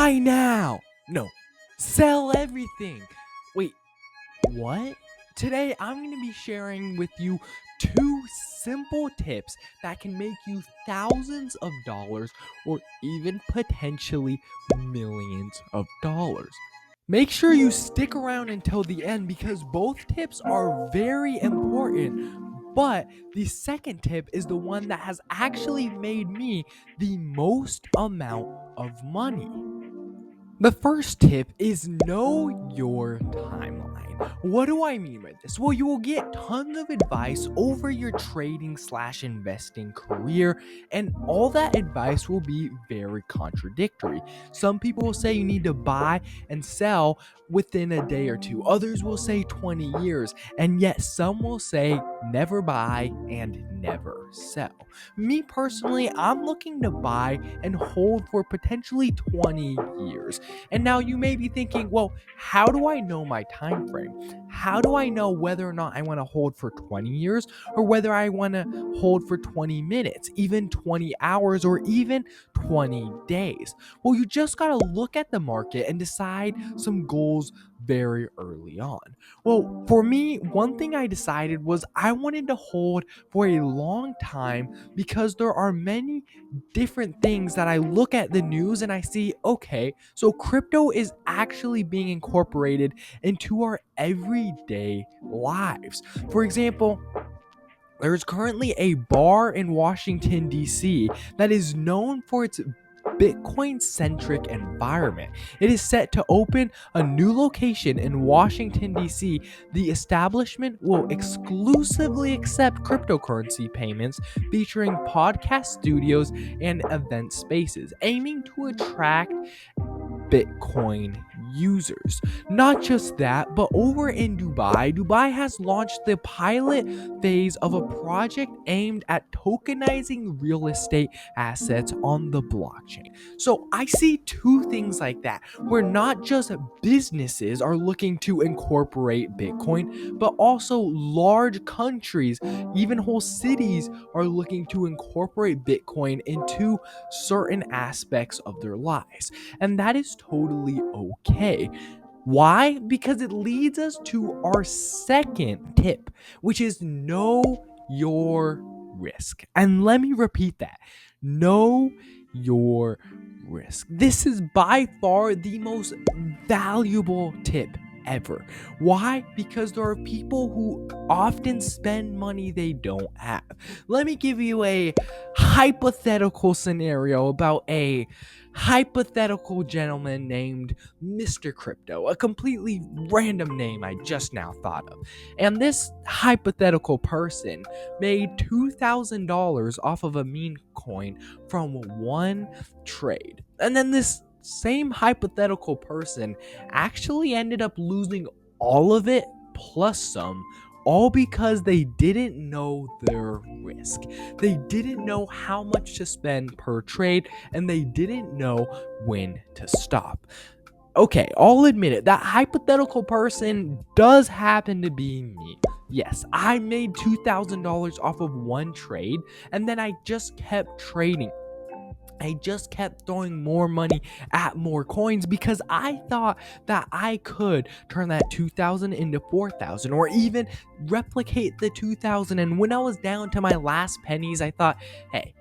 buy now. No, sell everything. Wait, what? Today, I'm going to be sharing with you 2 simple tips that can make you thousands of dollars or even potentially millions of dollars. Make sure you stick around until the end because both tips are very important. But the second tip is the one that has actually made me the most amount of money. The first tip is know your timeline. What do I mean by this? Well, you will get tons of advice over your trading/investing career, and all that advice will be very contradictory. Some people will say you need to buy and sell within a day or two. Others will say 20 years, and yet some will say never buy and never sell. Me personally, I'm looking to buy and hold for potentially 20 years. And now you may be thinking, well, how do I know my time frame? How do I know whether or not I want to hold for 20 years or whether I want to hold for 20 minutes, even 20 hours, or even 20 days? Well, you just got to look at the market and decide some goals very early on. Well, for me, one thing I decided was I wanted to hold for a long time because there are many different things that I look at the news and I see, okay, so crypto is actually being incorporated into our everyday lives. For example, there's currently a bar in Washington, D.C. that is known for its Bitcoin-centric environment. It is set to open a new location in Washington, D.C. The establishment will exclusively accept cryptocurrency payments featuring podcast studios and event spaces, aiming to attract Bitcoin users. Not just that, but over in Dubai has launched the pilot phase of a project aimed at tokenizing real estate assets on the blockchain. So I see two things like that, where not just businesses are looking to incorporate Bitcoin, but also large countries, even whole cities, are looking to incorporate Bitcoin into certain aspects of their lives. And that is totally okay. Why? Because it leads us to our second tip, which is know your risk. And let me repeat that. Know your risk. This is by far the most valuable tip ever. Why? Because there are people who often spend money they don't have. Let me give you a hypothetical scenario about a hypothetical gentleman named Mr. Crypto, a completely random name I just now thought of. And this hypothetical person made $2,000 off of a meme coin from one trade. And then this same hypothetical person actually ended up losing all of it plus some, all because they didn't know their risk. They didn't know how much to spend per trade, and they didn't know when to stop. Okay, I'll admit it, that hypothetical person does happen to be me. Yes, I made $2,000 off of one trade, and then I just kept trading. I just kept throwing more money at more coins because I thought that I could turn that 2,000 into 4,000 or even replicate the 2,000. And when I was down to my last pennies, I thought, hey,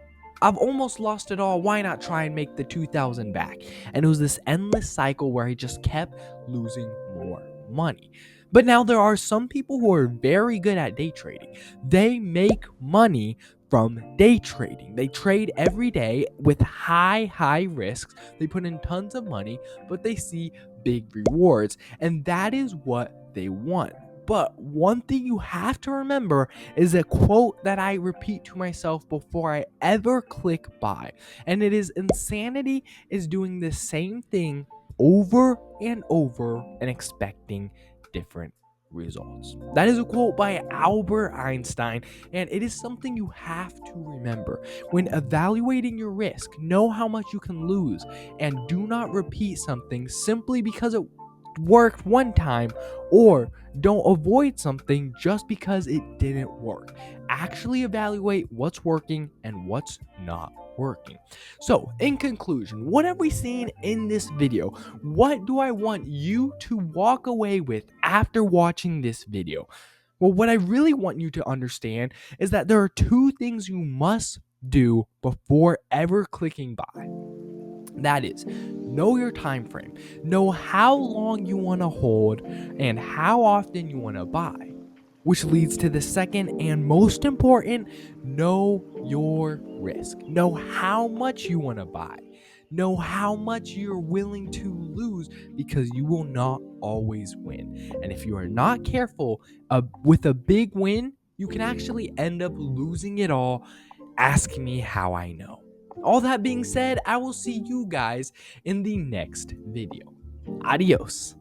I've almost lost it all. Why not try and make the 2,000 back? And it was this endless cycle where I just kept losing more money. But now there are some people who are very good at day trading. They make money from day trading. They trade every day with high risks. They put in tons of money, but they see big rewards. And that is what they want. But one thing you have to remember is a quote that I repeat to myself before I ever click buy. And it is, insanity is doing the same thing over and over and expecting different results. That is a quote by Albert Einstein, and it is something you have to remember. When evaluating your risk, know how much you can lose, and do not repeat something simply because it worked one time, or don't avoid something just because it didn't work. Actually evaluate what's working and what's not working. So, in conclusion, what have we seen in this video? What do I want you to walk away with after watching this video? Well, what I really want you to understand is that there are two things you must do before ever clicking buy. That is, know your time frame, know how long you want to hold, and how often you want to buy. Which leads to the second and most important, know your risk. Know how much you want to buy. Know how much you're willing to lose, because you will not always win. And if you are not careful with a big win, you can actually end up losing it all. Ask me how I know. All that being said, I will see you guys in the next video. Adios.